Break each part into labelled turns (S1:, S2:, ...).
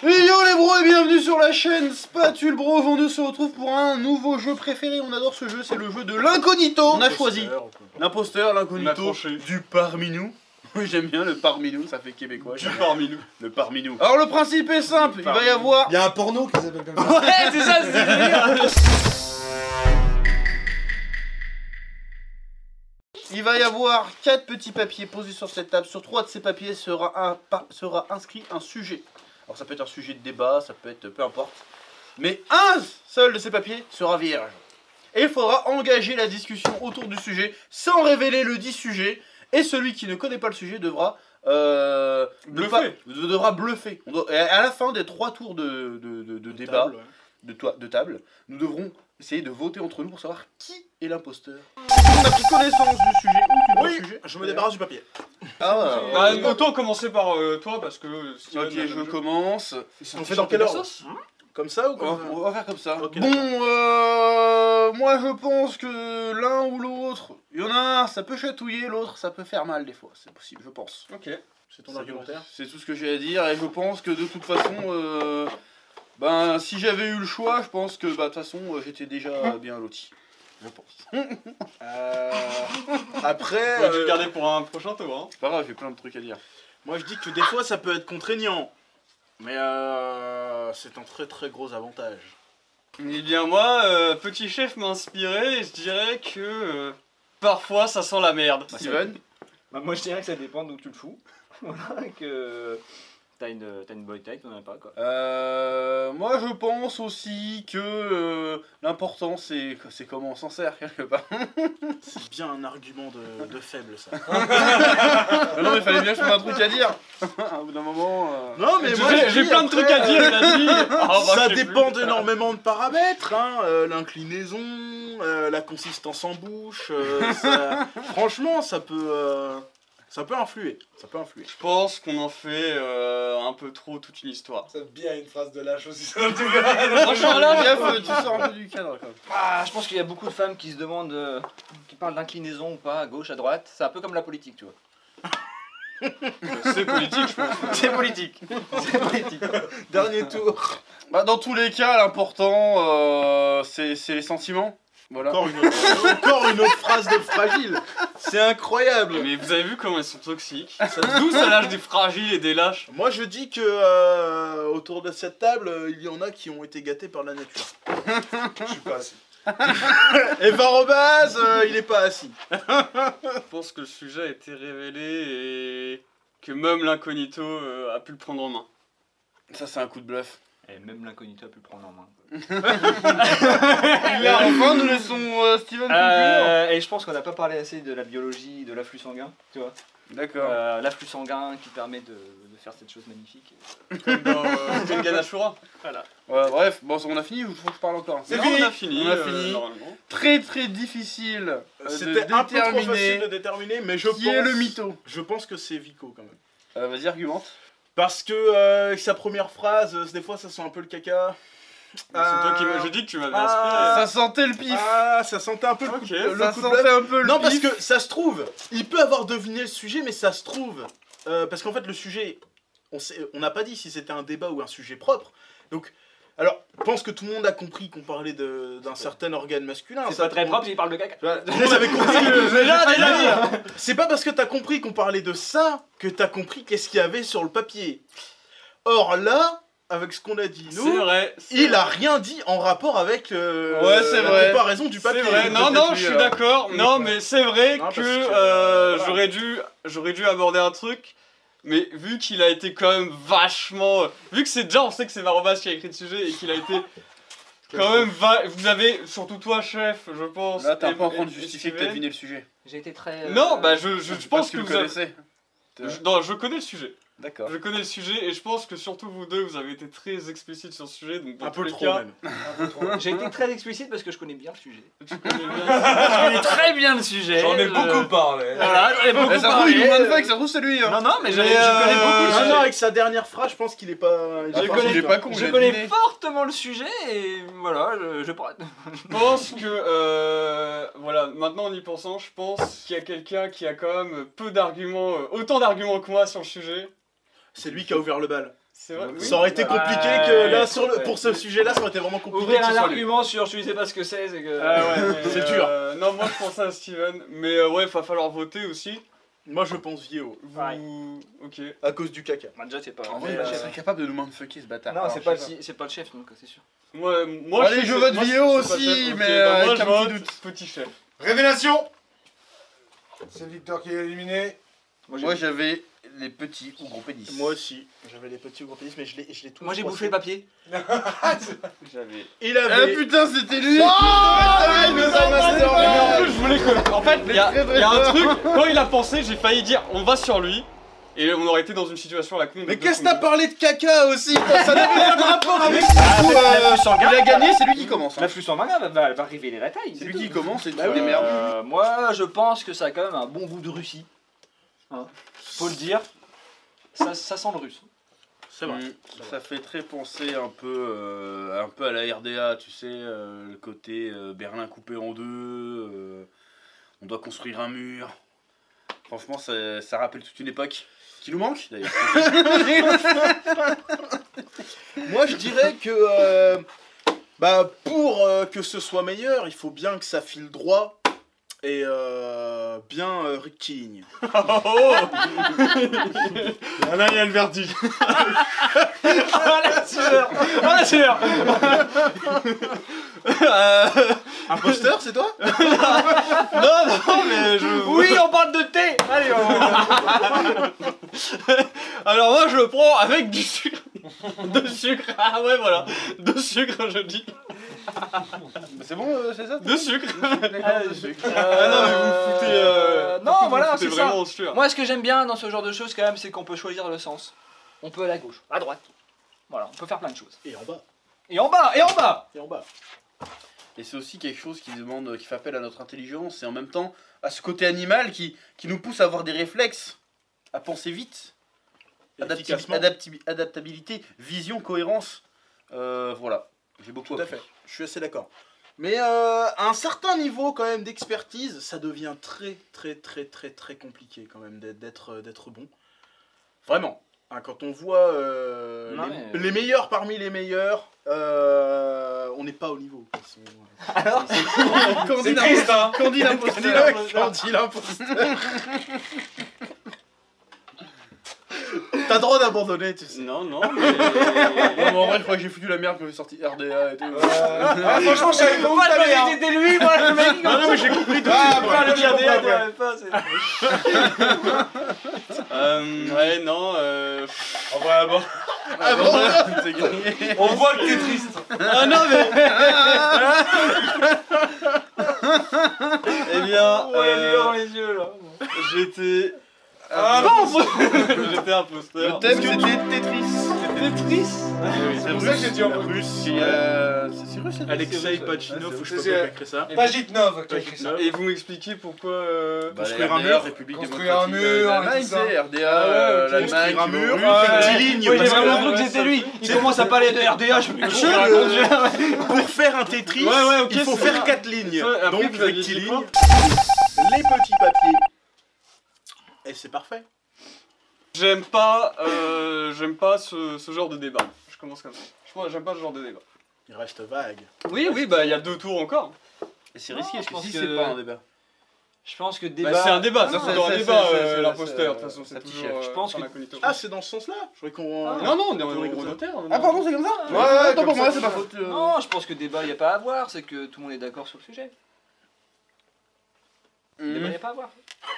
S1: Et yo les bros et bienvenue sur la chaîne Spatule Bro. On se retrouve pour un nouveau jeu préféré. On adore ce jeu, c'est le jeu de l'incognito. On a choisi l'imposteur, l'incognito du parmi nous. Oui, j'aime bien le parmi nous, ça fait québécois.
S2: Du parmi nous.
S1: Le parmi nous. Alors le principe est simple, il va y avoir...
S3: Il y a un porno qui s'appelle comme ça.
S2: Ouais, c'est ça, c'est délire.
S1: Il va y avoir 4 petits papiers posés sur cette table. Sur 3 de ces papiers sera inscrit un sujet. Alors ça peut être un sujet de débat, ça peut être peu importe. Mais un seul de ces papiers sera vierge. Et il faudra engager la discussion autour du sujet sans révéler le dit sujet. Et celui qui ne connaît pas le sujet devra bluffer. Et à la fin des 3 tours de débat, de table, nous devrons essayer de voter entre nous pour savoir qui est l'imposteur. Si on a pris connaissance du sujet ou du sujet,
S3: Je me débarrasse du papier.
S2: Autant commencer par toi parce que...
S1: Ok, je commence.
S3: On fait dans quelle ordre? Comme ça ou comme ça?
S1: On va faire comme ça.
S3: Okay,
S1: bon, moi je pense que l'un ou l'autre, il y en a un, ça peut chatouiller, l'autre, ça peut faire mal des fois. C'est possible, je pense.
S2: Ok.
S3: C'est ton argumentaire?
S1: C'est tout ce que j'ai à dire et je pense que de toute façon, ben si j'avais eu le choix, je pense que de toute façon j'étais déjà bien loti. Je pense.
S3: Après,
S2: On va te garder pour un prochain tour. Hein.
S1: C'est pas grave, j'ai plein de trucs à dire.
S3: moi je dis que des fois ça peut être contraignant. Mais c'est un très très gros avantage.
S2: Eh bien moi, petit chef m'a inspiré et je dirais que parfois ça sent la merde.
S1: Steven?
S4: Bah moi je dirais que ça dépend d'où tu le fous. Voilà, que t'as une bonne tête, t'en as pas quoi.
S1: Moi je pense aussi que l'important c'est comment on s'en sert quelque part.
S3: C'est bien un argument de faible ça.
S1: Non mais fallait bien que je trouve un truc à dire. Au bout d'un moment...
S3: Non mais moi
S2: J'ai plein de trucs à dire, il a dit.
S3: Ça dépend d'énormément de paramètres, hein. L'inclinaison, la consistance en bouche, franchement ça peut influer. Ça peut influer.
S2: Je pense qu'on en fait un peu trop toute une histoire.
S3: C'est bien une phrase de lâche aussi.
S2: Franchement là,
S1: tu sors un peu du cadre quand même.
S4: Ah, je pense qu'il y a beaucoup de femmes qui se demandent, qui parlent d'inclinaison ou pas, à gauche, à droite. C'est un peu comme la politique, tu vois.
S2: c'est politique je pense.
S4: C'est politique. C'est politique.
S3: Dernier tour.
S1: Bah, dans tous les cas, l'important c'est les sentiments. Voilà.
S3: Encore une autre phrase de fragile. C'est incroyable.
S2: Mais vous avez vu comment ils sont toxiques? D'où ça lâche des fragiles et des lâches?
S3: Moi je dis que autour de cette table, il y en a qui ont été gâtés par la nature. Je suis pas assis. Et Varobaz, il est pas assis.
S2: Je pense que le sujet a été révélé et que même l'incognito a pu le prendre en main.
S1: Ça c'est un coup de bluff.
S4: Et même l'incognito a pu le prendre en main.
S1: Et enfin nous laissons Steven conclure.
S4: Et je pense qu'on n'a pas parlé assez de la biologie, de l'afflux sanguin, tu vois.
S1: D'accord.
S4: L'afflux sanguin qui permet de faire cette chose magnifique.
S2: Comme dans Tengen Ashura. Voilà.
S1: Ouais, bref, bon on a fini ou faut que je parle encore?
S2: C'est
S1: Non,
S2: fini. On a fini.
S1: On a fini.
S2: Normalement.
S1: Très difficile
S3: C'était
S1: de
S3: un peu trop facile
S1: déterminer
S3: de déterminer, mais je
S1: qui est le mytho.
S3: Je pense que c'est Vico quand même.
S1: Vas-y argumente.
S3: Parce que sa première phrase, des fois ça sent un peu le caca.
S2: C'est toi qui je dis que tu m'avais inspiré.
S1: Ça sentait le pif.
S3: Ah, ça sentait un peu le coup de
S1: Ça
S3: bluff.
S1: sentait un peu le
S3: Non,
S1: pif.
S3: parce que ça se trouve, il peut avoir deviné le sujet, mais ça se trouve. Parce qu'en fait, le sujet, on n'a pas dit si c'était un débat ou un sujet propre. Donc, alors, je pense que tout le monde a compris qu'on parlait d'un certain organe masculin.
S4: C'est pas très propre, il parle de caca.
S3: Tout le monde avait compris. Déjà, c'est pas parce que t'as compris qu'on parlait de ça que t'as compris qu'est-ce qu'il y avait sur le papier. Or là, avec ce qu'on a dit nous, il a rien dit en rapport avec la comparaison du papier.
S2: C'est vrai, non, je suis d'accord. Non, mais c'est vrai que j'aurais dû aborder un truc. Mais vu qu'il a été quand même vachement... Vu que c'est déjà, on sait que c'est Varobas qui a écrit le sujet et qu'il a été quand même... Vous avez, surtout toi chef, je pense...
S1: Là t'as un peu en train de justifier que t'as deviné le sujet.
S4: J'ai été très...
S2: Non, bah je pense que
S1: vous
S2: vous avez...
S1: connaissez.
S2: Non, je connais le sujet.
S1: D'accord.
S2: Je connais le sujet et je pense que surtout vous deux, vous avez été très explicites sur le sujet. Donc dans
S3: Un
S2: tous
S3: peu
S2: les
S3: trop
S2: cas,
S3: même.
S4: J'ai été très explicite parce que je connais bien le sujet.
S2: tu connais bien.
S4: Je connais très bien le sujet.
S5: J'en ai beaucoup parlé.
S4: Voilà, j'en ai beaucoup
S1: Ça se trouve, il nous
S4: parlé.
S1: donne fake, ça se trouve c'est lui. Hein.
S4: Non, mais je connais beaucoup le
S3: Non,
S4: sujet.
S3: non, avec sa dernière phrase, je pense qu'il est pas...
S1: Il est pas con,
S4: Je
S1: il a
S4: connais
S1: deviné.
S4: fortement le sujet et voilà, je pourrais...
S2: Je pense que, voilà, maintenant en y pensant, je pense qu'il y a quelqu'un qui a quand même peu d'arguments, autant d'arguments que moi sur le sujet.
S3: C'est lui qui a ouvert le bal.
S2: C'est vrai.
S3: Ça aurait été compliqué que là, pour ce sujet-là, ça aurait été vraiment compliqué.
S4: Ouvrir
S3: que ce
S4: un
S3: soit lui.
S4: argument sur je sais pas ce que c'est que.
S2: Ah ouais, mais,
S3: C'est dur.
S2: Non, moi je pensais à Steven, mais ouais, va falloir voter aussi.
S3: Moi, je pense Vieo.
S2: Ok.
S3: À cause du caca.
S4: Bah, déjà, c'est pas.
S1: En vrai, il serait capable de nous mindfucker ce bâtard.
S4: Non,
S1: Alors,
S4: c'est
S1: je
S4: pas,
S1: sais
S4: c'est pas le chef, donc c'est sûr.
S2: Moi
S1: Allez, je vote Vieo aussi, mais avec un petit doute.
S2: Petit chef.
S5: Révélation. C'est Victor qui est éliminé.
S1: Moi, j'avais les petits ou gros pénis.
S3: Moi aussi. J'avais les petits ou gros pénis, mais je l'ai tous.
S4: Moi, j'ai bouffé le papier.
S2: J'avais.
S3: Il
S1: Ah
S3: avait.
S1: putain, c'était lui.
S3: Oh,
S2: Mais en plus, je voulais que. En fait, il y a un truc, quand il a pensé, j'ai failli dire on va sur lui, et on aurait été dans une situation à la con.
S3: Mais qu'est-ce que t'as parlé de caca aussi? Ça n'a pas de rapport avec
S1: Il a gagné, c'est lui qui commence.
S4: La flux en manga va révéler la taille.
S1: C'est lui qui commence et tu
S3: Bah oui,
S1: les merdes.
S4: Moi, je pense que ça a quand même un bon goût de Russie. Hein. Faut le dire. Ça sent le russe.
S3: C'est vrai.
S1: Ça fait très penser un peu à la RDA, tu sais, le côté Berlin coupé en deux, on doit construire un mur. Franchement, ça rappelle toute une époque qui nous manque d'ailleurs.
S3: Moi, je dirais que pour que ce soit meilleur, il faut bien que ça file droit et bien rectiligne.
S5: Là, il y a le vertige.
S4: Ah, c'est sûr.
S3: Imposteur, c'est toi?
S2: Non, mais je.
S4: Oui, on parle de thé. Allez,
S2: Alors moi je le prends avec du sucre. De sucre. Ah ouais, voilà. De sucre, je dis.
S1: C'est bon, c'est ça?
S2: De sucre.
S1: D'accord, de sucre.
S2: Ah non, mais vous me foutez.
S4: Non, voilà, c'est ça.
S2: Vraiment sûr.
S4: Moi, ce que j'aime bien dans ce genre de choses, quand même, c'est qu'on peut choisir le sens. On peut aller à gauche, à droite. Voilà, on peut faire plein de choses.
S3: Et en bas.
S4: Et en bas, et en bas.
S3: Et en bas.
S1: Et c'est aussi quelque chose qui fait appel à notre intelligence et en même temps à ce côté animal qui nous pousse à avoir des réflexes, à penser vite.
S3: Efficacement.
S1: Adaptabilité, vision, cohérence. Voilà, j'ai beaucoup
S3: Tout à
S1: appris.
S3: fait. Je suis assez d'accord. Mais à un certain niveau quand même d'expertise, ça devient très compliqué quand même d'être bon. Vraiment. Hein, quand on voit les meilleurs parmi les meilleurs, on n'est pas au niveau.
S4: Alors,
S5: C'est triste, hein.
S1: Candy l'imposteur.
S3: Candy l'imposteur. T'as le droit d'abandonner, tu sais.
S2: Non,
S1: Non, mais en vrai, je crois que j'ai foutu la merde quand j'ai sorti RDA et tout.
S5: Ah, franchement, je savais pas où
S4: moi, je
S5: t'allais,
S4: pensais
S5: hein.
S4: que c'était lui, moi, le mec.
S3: Non, mais j'ai compris tout de
S5: Ah,
S3: suite.
S5: bah,
S4: Le
S5: j'ai compris
S4: RDA,
S5: après.
S4: pas, c'est-
S2: ouais, non.
S5: En vrai, bon.
S1: C'est gagné.
S5: On voit que t'es triste.
S2: Ah non, mais. Eh bien,
S4: Ouais, lui dans les yeux, là.
S2: j'étais.
S5: Ah,
S2: J'étais imposteur.
S1: Le thème c'était Tetris.
S2: Tetris.
S5: C'est pour ça que j'ai dit en russe.
S1: C'est russe, c'est
S3: Alexei Pachinov, faut que je peux
S5: C'est-
S3: pas écrire ça.
S5: Pagitnov qui a écrit ça.
S2: Et vous m'expliquez pourquoi.
S3: Construire un mur,
S1: République
S5: construire un
S1: démocratique
S5: mur,
S1: d'Allemagne,
S5: et tout ça.
S1: c'est RDA,
S2: Ah ouais, ok.
S1: l'Allemagne,
S3: Construire un mur,
S1: Biélorussie,
S3: rectiligne,
S4: Oui, j'ai
S3: parce que
S4: vraiment
S3: là,
S4: cru que c'était lui. Il commence à parler de RDA, je me
S3: Monsieur,
S4: dis.
S3: pour faire un Tetris,
S2: Ouais, ok,
S3: il faut
S2: c'est
S3: faire
S2: ça.
S3: 4 lignes.
S2: Ouais, après,
S3: Donc
S2: vous aviez dit
S3: rectiligne,
S2: quoi
S3: les petits papiers. Et c'est parfait.
S2: J'aime pas ce genre de débat. Je commence comme ça. J'aime pas ce genre de débat.
S3: Il reste vague.
S2: Oui, bah il y a 2 tours encore.
S1: Et c'est risqué, parce
S4: je
S1: que
S4: pense
S1: si
S4: que-
S1: c'est pas un débat.
S4: Je pense que
S2: Bah,
S4: débat.
S2: c'est un débat,
S1: Non,
S2: c'est
S1: c'est-
S2: toujours un
S1: c'est-
S2: débat,
S1: c'est-
S2: l'imposteur. De
S1: c'est-
S2: toute façon, c'est
S1: un petit
S2: toujours.
S1: chef.
S4: Je pense que-
S2: l'incognito.
S3: Ah, c'est dans ce sens-là? Je croyais qu'on.
S2: Non, non, on est
S3: on
S2: au notaire.
S1: Ah, pardon, c'est comme ça?
S4: Ouais,
S1: Ouais, attends,
S2: comme
S1: pour moi,
S2: ça,
S1: c'est pas
S2: comme
S1: faute.
S4: Non, je pense que débat, il n'y a pas à avoir, c'est que tout le monde est d'accord sur le sujet. Débat, il n'y a pas à avoir.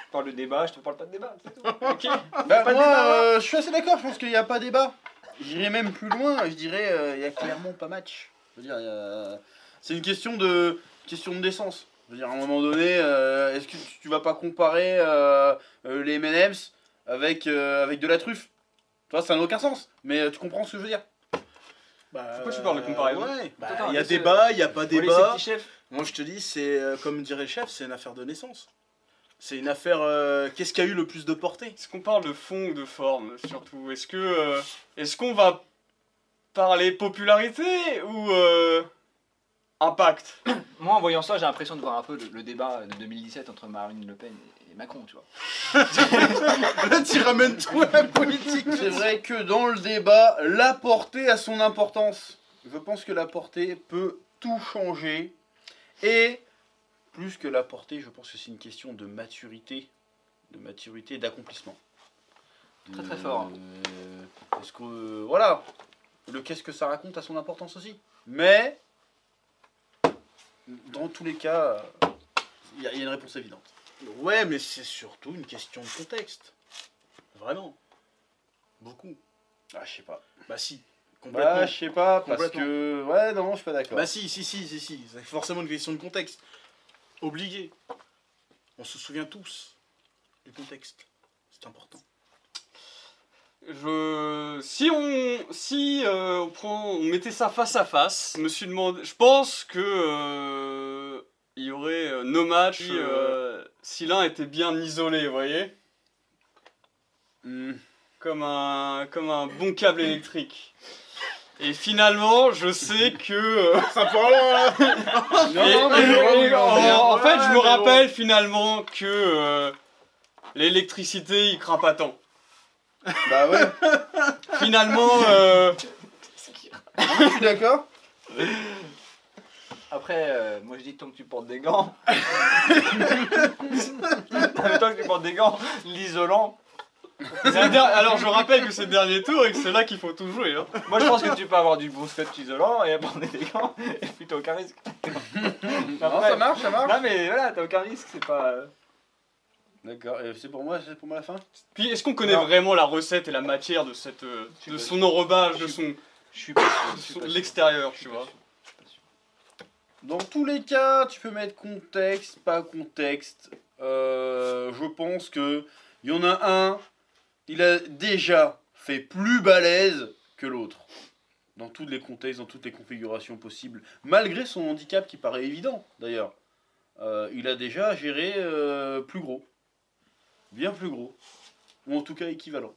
S4: Je parle de débat, je te parle pas de débat, c'est tout. Ok.
S1: Bah,
S4: Pas de
S1: moi,
S4: débat.
S1: je suis assez d'accord, je pense qu'il n'y a pas débat. J'irais même plus loin, je dirais, il y a clairement pas match. Je veux dire, c'est une question de décence. Je veux dire, à un moment donné, est-ce que tu vas pas comparer les M&M's avec de la truffe? Tu vois, ça n'a aucun sens, mais tu comprends ce que je veux dire.
S2: Pourquoi tu parles de comparaison?
S3: Ouais,
S4: Attends,
S3: il y a
S4: laissez-
S3: débat, il y a pas
S4: Allez,
S3: débat.
S4: c'est petit chef.
S3: Moi je te dis, c'est comme dirait le chef, c'est une affaire de naissance. C'est une affaire. Qu'est-ce qui a eu le plus de portée?
S2: Est-ce qu'on parle de fond ou de forme, surtout? Est-ce qu'on va parler popularité ou Impact.
S4: Moi, en voyant ça, j'ai l'impression de voir un peu le débat de 2017 entre Marine Le Pen et Macron, tu vois.
S3: Là, tu ramènes tout à la politique.
S1: C'est vrai que dans le débat, la portée a son importance. Je pense que la portée peut tout changer. Et plus que la portée, je pense que c'est une question de maturité et d'accomplissement.
S4: Très très fort.
S1: Parce que, voilà, le qu'est-ce que ça raconte a son importance aussi. Mais, dans tous les cas, il y a une réponse évidente.
S3: Ouais, mais c'est surtout une question de contexte. Vraiment. Beaucoup.
S1: Ah, je sais pas.
S3: Bah si. Complètement.
S1: Bah, je sais pas, parce
S3: Complètement.
S1: que... Ouais, non, je suis pas d'accord.
S3: Bah si. C'est forcément une question de contexte. Obligé. On se souvient tous du contexte. C'est important.
S2: Si on mettait ça face à face, je me suis demandé, je pense que il y aurait no match si l'un était bien isolé, vous voyez, comme un bon câble électrique. Et finalement, je sais que
S3: Ça part là.
S2: en fait, je me rappelle finalement que l'électricité, il craint pas tant.
S1: Bah ouais,
S2: Finalement,
S1: je suis d'accord.
S4: Après, moi je dis tant que tu portes des gants. Tant que tu portes des gants, l'isolant.
S2: alors je rappelle que c'est le dernier tour et que c'est là qu'il faut tout jouer. Hein.
S4: Moi je pense que tu peux avoir du bon scotch isolant et porter des gants et puis t'as aucun risque.
S1: Non, ça marche, ça marche.
S4: Non mais voilà, t'as aucun risque, c'est pas.
S1: D'accord, et c'est pour moi la fin.
S2: Puis est-ce qu'on connaît vraiment la recette et la matière de cette de son enrobage, de son
S4: Je suis pas sûr.
S2: l'extérieur, tu vois.
S1: Dans tous les cas, tu peux mettre contexte, pas contexte. Je pense que il y en a un, il a déjà fait plus balèze que l'autre. Dans tous les contextes, dans toutes les configurations possibles. Malgré son handicap qui paraît évident, d'ailleurs. Il a déjà géré plus gros. Bien plus gros. Ou en tout cas équivalent.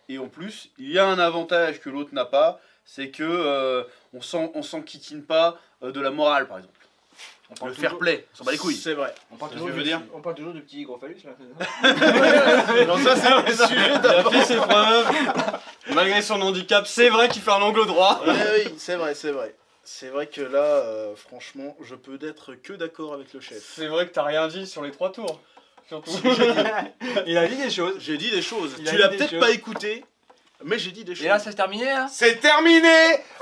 S1: Et en plus, il y a un avantage que l'autre n'a pas, c'est que on s'enquiquine pas de la morale, par exemple. Le fair play, on s'en bat les couilles.
S3: C'est vrai.
S4: On parle
S1: C'est ce
S4: toujours
S1: que je veux dire.
S4: On parle toujours du petit gros phallus là.
S3: Non, ça c'est un sujet
S2: Il a
S3: d'abord.
S2: fait ses preuves. Malgré son handicap, c'est vrai qu'il fait un angle droit.
S3: Oui, c'est vrai. C'est vrai que là, franchement, je peux n'être que d'accord avec le chef.
S2: C'est vrai que t'as rien dit sur les 3 tours. Surtout.
S4: Il a dit des choses.
S3: J'ai dit des choses.
S4: Il a
S3: Tu
S4: dit
S3: l'as
S4: des
S3: peut-être
S4: choses.
S3: pas écouté, mais j'ai dit des choses.
S4: Et là ça se terminait hein.
S5: C'est terminé.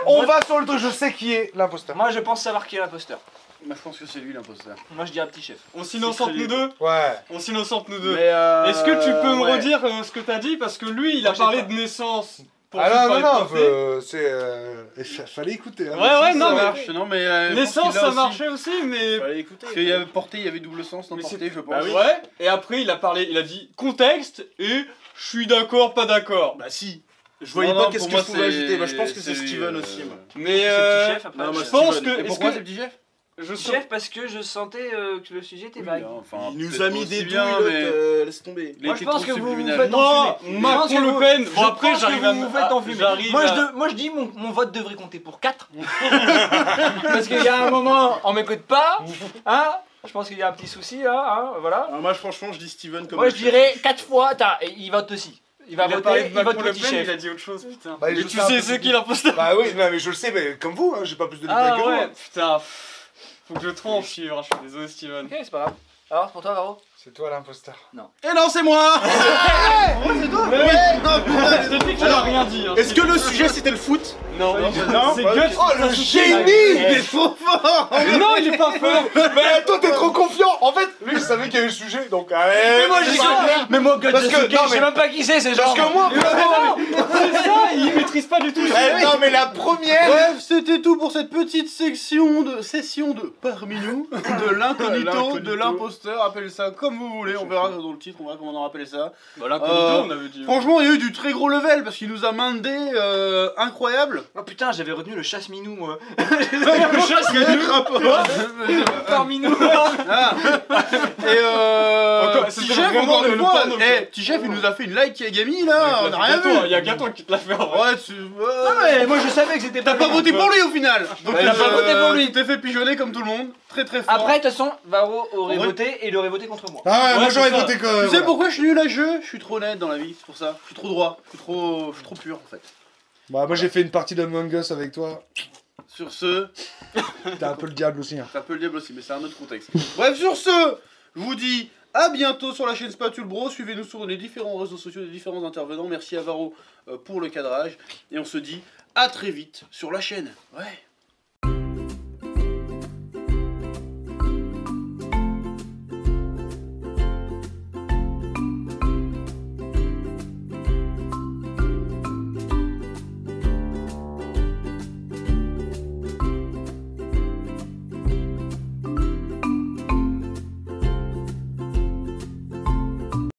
S5: On va sur le truc. Je sais qui est l'imposteur.
S4: Moi je pense savoir qui est l'imposteur.
S1: Moi, je pense que c'est lui l'imposteur.
S4: Moi je dis un petit chef.
S2: On s'innocente nous deux.
S5: Ouais.
S2: On s'innocente nous deux.
S1: Mais,
S2: Est-ce que tu peux me
S1: ouais.
S2: redire ce que t'as dit? Parce que lui, il a
S4: Moi, j'ai
S2: parlé
S4: pas-
S2: de naissance. Pour
S5: Ah
S2: ensuite
S5: non,
S2: parler de portée.
S5: fallait écouter. Hein.
S2: Ouais,
S1: Si,
S2: non,
S1: ça
S2: mais-
S1: marche. Non, mais je pense
S2: Naissance,
S1: qu'il l'a
S2: ça
S1: aussi.
S2: marchait aussi, mais.
S3: Fallait écouter.
S1: Parce qu'il y avait portée, il y avait double sens dans
S2: Mais
S1: portée,
S2: c'est-
S1: je pense.
S3: Bah oui.
S2: Ouais, et après il a parlé, il a dit contexte et je suis d'accord, pas d'accord.
S3: Bah si. Je voyais
S1: Non,
S3: pas
S1: non,
S3: qu'est-ce
S1: pour
S3: que
S1: moi,
S3: je pouvais
S1: c'est-
S3: ajouter. Bah je pense que c'est
S1: lui,
S3: Steven aussi. moi.
S2: Mais
S4: C'est petit chef après.
S3: non, moi,
S2: je pense
S3: Steven.
S2: que.
S1: Et
S2: est-ce
S1: pourquoi
S2: que
S1: c'est petit chef
S2: je
S4: Petit
S2: sais-
S4: chef parce que je sentais que le sujet était vague.
S3: Il nous a mis des douilles,
S1: bien,
S3: l'autre,
S1: mais...
S3: laisse tomber.
S1: Il
S4: Moi,
S1: était
S4: je pense
S1: trop
S4: que vous
S1: subliminal.
S4: faites
S2: Moi,
S4: enfumer.
S2: Macron,
S4: Je pense que
S2: Le
S4: vous-
S2: Pen.
S4: je
S2: Bon, après
S4: pense que
S2: j'arrive à
S4: vous
S2: me.
S4: vous faites enfumer.
S2: j'arrive
S4: Moi,
S2: à-
S4: moi je dis mon vote devrait compter pour 4. Parce qu'il y a un moment, on m'écoute pas. Hein, je pense qu'il y a un petit souci là. Hein, voilà.
S3: Alors moi franchement je dis Steven comme
S4: Moi
S3: le
S4: je
S3: chef.
S4: dirais 4 fois. Et il vote aussi. Il va
S2: Il a parlé
S4: voter,
S2: de
S4: il vote
S2: Macron Le
S4: petit
S2: Pen, il a
S4: chef.
S2: dit autre chose, putain.
S5: Bah,
S2: Mais
S5: je
S2: tu
S5: sais un
S2: sais
S5: peu
S2: c'est
S5: plus.
S2: qui l'imposteur?
S5: Bah oui, non, mais je le sais, mais comme vous, hein, j'ai pas plus de détails
S2: Ah
S5: que vous.
S2: ouais,
S5: hein.
S2: putain. Faut que je tranche, Ivre, je suis désolé, Steven.
S4: Ok, c'est pas grave. Alors pour toi, Varo?
S5: C'est toi l'imposteur.
S3: Et non c'est moi.
S2: Je te dis qu'il a rien dit. Hein,
S3: Est-ce que le sujet c'était le foot?
S2: Non,
S3: Non,
S2: c'est
S3: bah,
S2: Guts.
S5: Oh le génie.
S3: Il est trop fort.
S2: Mais non, il est pas fort.
S5: Mais toi t'es trop confiant. En fait, lui il savait qu'il y avait le sujet, donc allez.
S4: Mais moi je dis ça. Mais moi, God
S5: Parce que-
S4: Jasuke,
S5: non,
S4: je sais
S5: mais-
S4: même pas qui c'est, c'est genre.
S5: Parce que moi,
S2: C'est ça, il maîtrise pas du tout.
S5: Eh, non mais la première.
S1: Bref, c'était tout pour cette petite session de parmi nous, de l'incognito, de
S3: L'incognito.
S1: l'imposteur, appelle ça comme comme vous voulez, on verra dans le titre, on verra comment on en rappelle ça.
S2: Bah là, on avait dit.
S1: Franchement, il y a eu du très gros level parce qu'il nous a mandé incroyable.
S4: Oh putain, j'avais retenu le chasse-minou moi.
S1: Le chasse, il y a du rapport.
S4: Par minou.
S1: Ah. Et Petit Chef,
S2: vraiment
S1: encore une
S2: le
S1: fois,
S2: panneau,
S1: Petit Chef, il nous a fait une like Yagami là, on a rien vu.
S2: Il y a Gaton qui te l'a fait en vrai.
S1: Ouais,
S4: Ah ouais, moi je savais que c'était
S1: T'as pas voté pour lui au final. Donc
S4: Il a pas voté pour lui.
S1: Tu t'es fait pigeonner comme tout le monde, très très fort.
S4: Après, de toute façon, Varro aurait
S1: Ouais.
S4: voté et il aurait voté contre moi.
S5: Ah ouais, moi
S2: c'est
S5: j'aurais
S2: ça.
S5: voté quand même.
S1: Tu sais pourquoi je suis nul à jeu? Je suis trop honnête dans la vie, c'est pour ça. Je suis trop droit, je suis trop pur en fait.
S5: Bah, moi j'ai fait une partie d'Among Us avec toi.
S1: Sur ce,
S5: T'es un peu le diable aussi. Hein.
S1: c'est un peu le diable aussi, mais c'est un autre contexte. Bref, sur ce, je vous dis à bientôt sur la chaîne Spatule Bro. Suivez-nous sur les différents réseaux sociaux des différents intervenants. Merci à Varro pour le cadrage. Et on se dit à très vite sur la chaîne. Ouais.